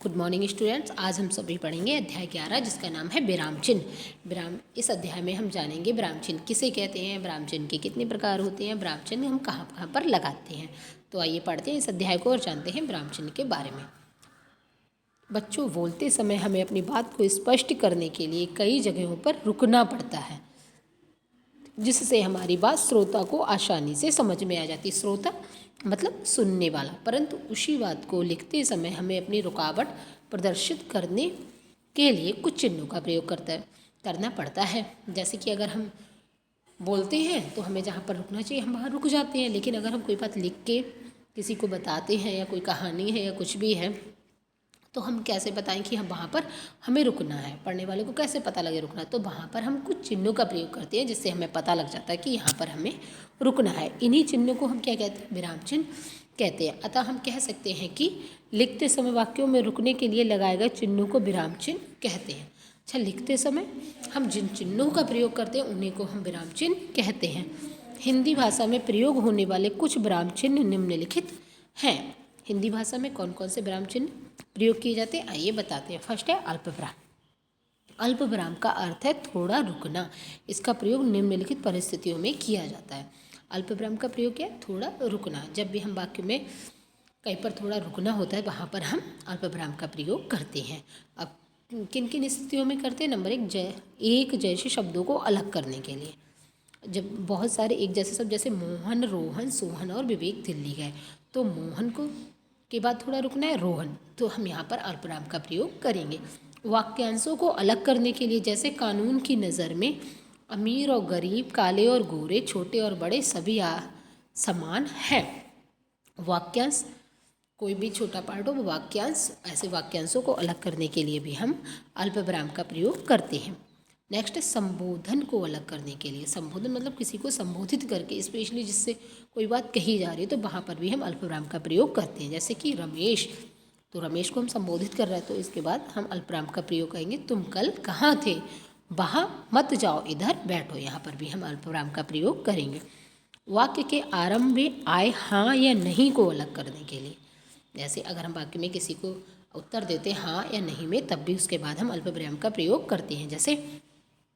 Good morning students. आज हम सभी पढ़ेंगे अध्याय 11 जिसका नाम है विराम चिन्ह। इस अध्याय में हम जानेंगे विराम चिन्ह किसे कहते हैं, विराम चिन्ह के कितने प्रकार होते हैं, विराम चिन्ह हम कहाँ कहाँ पर लगाते हैं। तो आइए पढ़ते हैं इस अध्याय को और जानते हैं विराम चिन्ह के बारे में। बच्चों, बोलते समय हमें अपनी बात को स्पष्ट करने के लिए कई जगहों पर रुकना पड़ता है, जिससे हमारी बात श्रोता को आसानी से समझ में आ जाती। श्रोता मतलब सुनने वाला। परंतु उसी बात को लिखते समय हमें अपनी रुकावट प्रदर्शित करने के लिए कुछ चिन्हों का प्रयोग करना पड़ता है। जैसे कि अगर हम बोलते हैं तो हमें जहाँ पर रुकना चाहिए हम वहाँ रुक जाते हैं, लेकिन अगर हम कोई बात लिख के किसी को बताते हैं या कोई कहानी है या कुछ भी है तो हम कैसे बताएं कि हम वहाँ पर हमें रुकना है, पढ़ने वाले को कैसे पता लगे रुकना। तो वहाँ पर हम कुछ चिन्हों का प्रयोग करते हैं जिससे हमें पता लग जाता है कि यहाँ पर हमें रुकना है। इन्हीं चिन्हों को हम क्या कहते हैं, विराम चिन्ह कहते हैं। अतः हम कह सकते हैं कि लिखते समय वाक्यों में रुकने के लिए लगाए गए चिन्हों को विराम चिन्ह कहते हैं। अच्छा, लिखते समय हम जिन चिन्हों का प्रयोग करते हैं उन्हीं को हम विराम चिन्ह कहते हैं। हिंदी भाषा में प्रयोग होने वाले कुछ विराम चिन्ह निम्नलिखित हैं। हिंदी भाषा में कौन कौन से विराम चिन्ह प्रयोग किए जाते हैं आइए बताते हैं। फर्स्ट है अल्पविराम। अल्पविराम का अर्थ है थोड़ा रुकना। इसका प्रयोग निम्नलिखित परिस्थितियों में किया जाता है। अल्पविराम का प्रयोग क्या है, थोड़ा रुकना। जब भी हम वाक्य में कहीं पर थोड़ा रुकना होता है वहाँ पर हम अल्पविराम का प्रयोग करते हैं। अब किन किन स्थितियों में करते हैं। नंबर एक जैसे शब्दों को अलग करने के लिए। जब बहुत सारे एक जैसे शब्द जैसे मोहन, रोहन, सोहन और विवेक दिल्ली गए, तो मोहन को के बाद थोड़ा रुकना है, रोहन, तो हम यहाँ पर अल्पविराम का प्रयोग करेंगे। वाक्यांशों को अलग करने के लिए जैसे कानून की नज़र में अमीर और गरीब, काले और गोरे, छोटे और बड़े सभी समान हैं। वाक्यांश कोई भी छोटा पार्ट हो वो वाक्यांश, ऐसे वाक्यांशों को अलग करने के लिए भी हम अल्पविराम का प्रयोग करते हैं। नेक्स्ट है संबोधन को अलग करने के लिए। संबोधन मतलब किसी को संबोधित करके, स्पेशली जिससे कोई बात कही जा रही है तो वहाँ पर भी हम अल्पविराम का प्रयोग करते हैं। जैसे कि रमेश, तो रमेश को हम संबोधित कर रहे हैं तो इसके बाद हम अल्पविराम का प्रयोग करेंगे। तुम कल कहाँ थे, वहाँ मत जाओ, इधर बैठो, यहाँ पर भी हम अल्पविराम का प्रयोग करेंगे। वाक्य के आरंभ में आए हाँ या नहीं को अलग करने के लिए, जैसे अगर हम वाक्य में किसी को उत्तर देते हैं हाँ या नहीं में, तब भी उसके बाद हम अल्पविराम का प्रयोग करते हैं। जैसे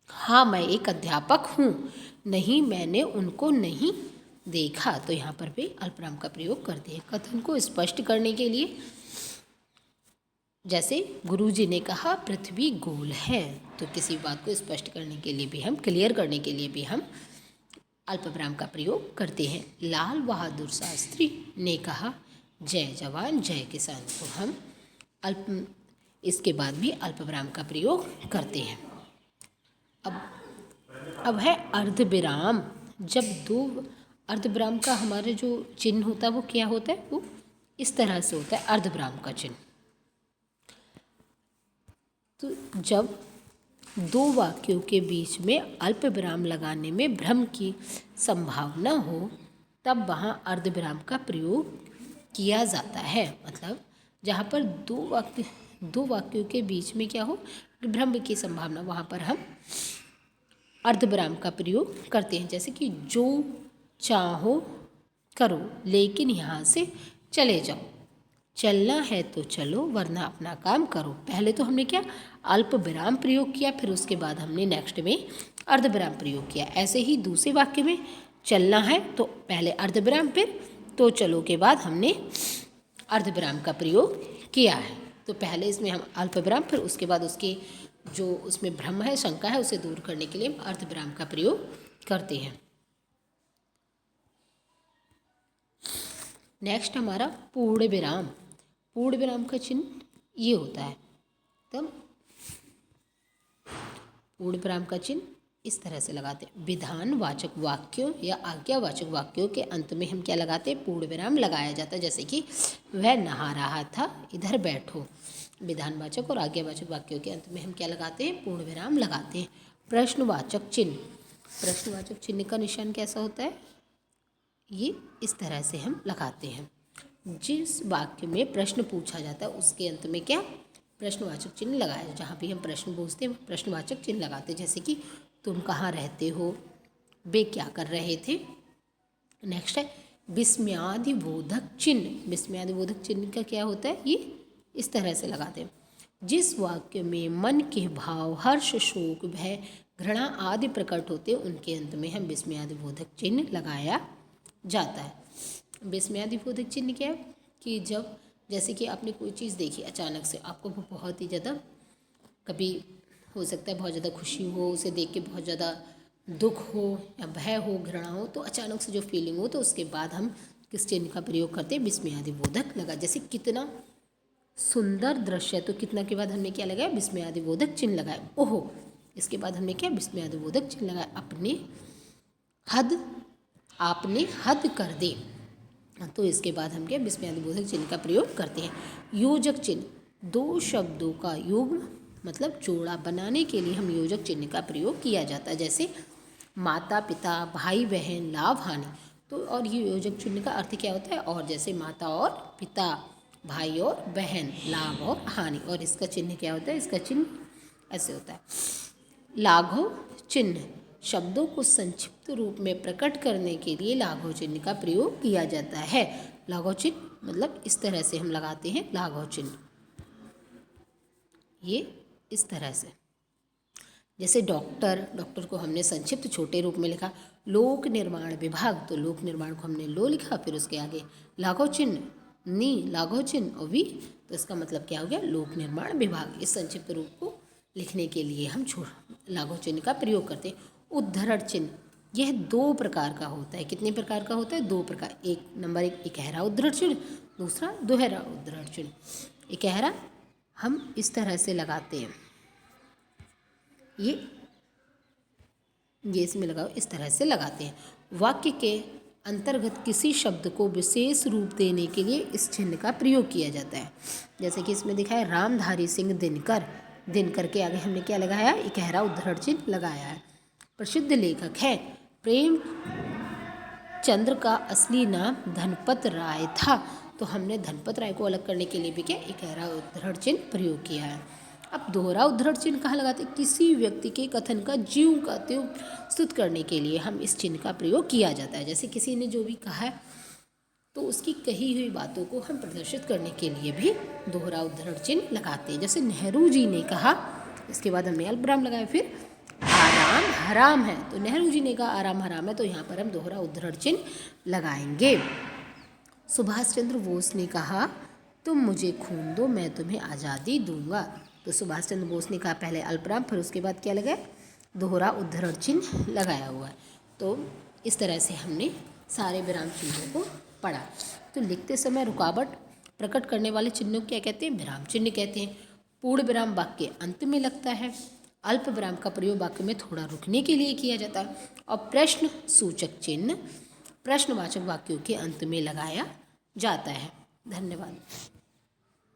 हाँ मैं एक अध्यापक हूँ, नहीं मैंने उनको नहीं देखा, तो यहाँ पर भी अल्पविराम का प्रयोग करते हैं। कथन को स्पष्ट करने के लिए, जैसे गुरुजी ने कहा पृथ्वी गोल है, तो किसी बात को स्पष्ट करने के लिए भी हम, क्लियर करने के लिए भी हम अल्पविराम का प्रयोग करते हैं। लाल बहादुर शास्त्री ने कहा जय जवान जय किसान, तो हम इसके बाद भी अल्पविराम का प्रयोग करते हैं। अब है अर्धविराम। जब दो अर्धविराम का हमारे जो चिन्ह होता है वो क्या होता है, वो इस तरह से होता है अर्धविराम का चिन्ह। तो जब दो वाक्यों के बीच में अल्पविराम लगाने में भ्रम की संभावना हो तब वहाँ अर्धविराम का प्रयोग किया जाता है। मतलब जहाँ पर दो वाक्यों के बीच में क्या हो, भ्रम की संभावना, वहाँ पर हम अर्धविराम का प्रयोग करते हैं। जैसे कि जो चाहो करो लेकिन यहाँ से चले जाओ, चलना है तो चलो वरना अपना काम करो। पहले तो हमने क्या अल्पविराम प्रयोग किया, फिर उसके बाद हमने नेक्स्ट में अर्धविराम प्रयोग किया। ऐसे ही दूसरे वाक्य में चलना है तो पहले अर्धविराम, फिर तो चलो के बाद हमने अर्धविराम का प्रयोग किया है। तो पहले इसमें हम अल्पविराम, फिर उसके बाद उसके जो उसमें भ्रम है, शंका है, उसे दूर करने के लिए हम अर्धविराम का प्रयोग करते हैं। नेक्स्ट हमारा पूर्ण विराम। पूर्ण विराम का चिन्ह ये होता है। तब पूर्ण विराम का चिन्ह इस तरह से लगाते हैं। विधानवाचक वाक्यों या आज्ञावाचक वाक्यों के अंत में हम क्या लगाते हैं, पूर्ण विराम लगाया जाता है। जैसे कि वह नहा रहा था, इधर बैठो। विधानवाचक और आज्ञावाचक वाक्यों के अंत में हम क्या लगाते हैं, पूर्ण विराम लगाते हैं। प्रश्नवाचक चिन्ह। प्रश्नवाचक चिन्ह का निशान कैसा होता है, ये इस तरह से हम लगाते हैं। जिस वाक्य में प्रश्न पूछा जाता है उसके अंत में क्या प्रश्नवाचक चिन्ह लगाया, जहाँ भी हम प्रश्न पूछते हैं प्रश्नवाचक चिन्ह लगाते हैं। जैसे कि तुम कहाँ रहते हो, वे क्या कर रहे थे। नेक्स्ट है विस्मयादिबोधक चिन्ह। विस्मयादिबोधक चिन्ह का क्या होता है, ये इस तरह से लगाते हैं। जिस वाक्य में मन के भाव हर्ष, शोक, भय, घृणा आदि प्रकट होते हैं उनके अंत में हम विस्मयादिबोधक चिन्ह लगाया जाता है। विस्मयादिबोधक चिन्ह क्या है कि जब जैसे कि आपने कोई चीज़ देखी अचानक से, आपको वो बहुत ही ज़्यादा, कभी हो सकता है बहुत ज़्यादा खुशी हो, उसे देख के बहुत ज़्यादा दुख हो या भय हो, घृणा हो, तो अचानक से जो फीलिंग हो तो उसके बाद हम किस चिन्ह का प्रयोग करते हैं? विस्मयादिबोधक लगा। जैसे कितना सुंदर दृश्य है तो कितना के बाद हमने क्या लगाया? विस्मयादिबोधक चिन्ह लगाया। ओहो, इसके बाद हमने क्या? विस्मयादिबोधक चिन्ह लगाया। आपने हद कर दे, तो इसके बाद हम क्या? विस्मयादिबोधक चिन्ह का प्रयोग करते हैं। योजक चिन्ह, दो शब्दों का युग्म मतलब जोड़ा बनाने के लिए हम योजक चिन्ह का प्रयोग किया जाता है। जैसे माता पिता, भाई बहन, लाभ हानि, तो और ये योजक चिन्ह का अर्थ क्या होता है? और जैसे माता और पिता, भाई और बहन, लाभ और हानि, और इसका चिन्ह क्या होता है? इसका चिन्ह ऐसे होता है। लाघव चिन्ह, शब्दों को संक्षिप्त रूप में प्रकट करने के लिए लाघव चिन्ह का प्रयोग किया जाता है। लाघव चिन्ह मतलब इस तरह से हम लगाते हैं लाघव चिन्ह, ये इस तरह से। जैसे डॉक्टर को हमने संक्षिप्त छोटे रूप में लिखा। लोक निर्माण विभाग, तो लोक निर्माण को हमने लो लिखा, फिर उसके आगे लाघव चिन्ह, नी लाघव चिन्ह और वी, तो इसका मतलब क्या हो गया? लोक निर्माण विभाग। इस संक्षिप्त रूप को लिखने के लिए हम लाघव चिन्ह का प्रयोग करते हैं। उद्धरण चिन्ह, यह दो प्रकार का होता है। कितने प्रकार का होता है? दो प्रकार। एक नंबर एक इकहरा उद्धरण चिन्ह, दूसरा दोहरा उद्धरण चिन्ह। इकहरा हम इस तरह से लगाते हैं, ये इसमें लगाओ, इस तरह से लगाते हैं। वाक्य के अंतर्गत किसी शब्द को विशेष रूप देने के लिए इस चिन्ह का प्रयोग किया जाता है। जैसे कि इसमें दिखा है रामधारी सिंह दिनकर, दिनकर के आगे हमने क्या लगाया? इकहरा उद्धरण चिन्ह लगाया है। प्रसिद्ध लेखक है। प्रेमचंद्र का असली नाम धनपत राय था, तो हमने धनपत राय को अलग करने के लिए भी क्या? इकहरा उद्धरण चिन्ह प्रयोग किया है। अब दोहरा उद्धरण चिन्ह कहाँ लगाते हैं? किसी व्यक्ति के कथन का ज्यों का त्यों प्रस्तुत करने के लिए हम इस चिन्ह का प्रयोग किया जाता है। जैसे किसी ने जो भी कहा है तो उसकी कही हुई बातों को हम प्रदर्शित करने के लिए भी दोहरा उद्धरण चिन्ह लगाते हैं। जैसे नेहरू जी ने कहा, इसके बाद हमने अल्पविराम लगाया, फिर आराम हराम है, तो नेहरू जी ने कहा आराम हराम है, तो यहाँ पर हम दोहरा उद्धरण चिन्ह लगाएंगे। सुभाष चंद्र बोस ने कहा तुम मुझे खून दो मैं तुम्हें आज़ादी दूंगा, तो सुभाष चंद्र बोस ने कहा पहले अल्पविराम, फिर उसके बाद क्या लगाया? दोहरा उद्धरण चिन्ह लगाया हुआ है। तो इस तरह से हमने सारे विराम चिन्हों को पढ़ा। तो लिखते समय रुकावट प्रकट करने वाले चिन्हों को क्या कहते हैं? विराम चिन्ह कहते हैं। पूर्ण विराम वाक्य अंत में लगता है। अल्प विराम का प्रयोग वाक्य में थोड़ा रुकने के लिए किया जाता है। और प्रश्न सूचक चिन्ह प्रश्नवाचक वाक्यों के अंत में लगाया जाता है। धन्यवाद।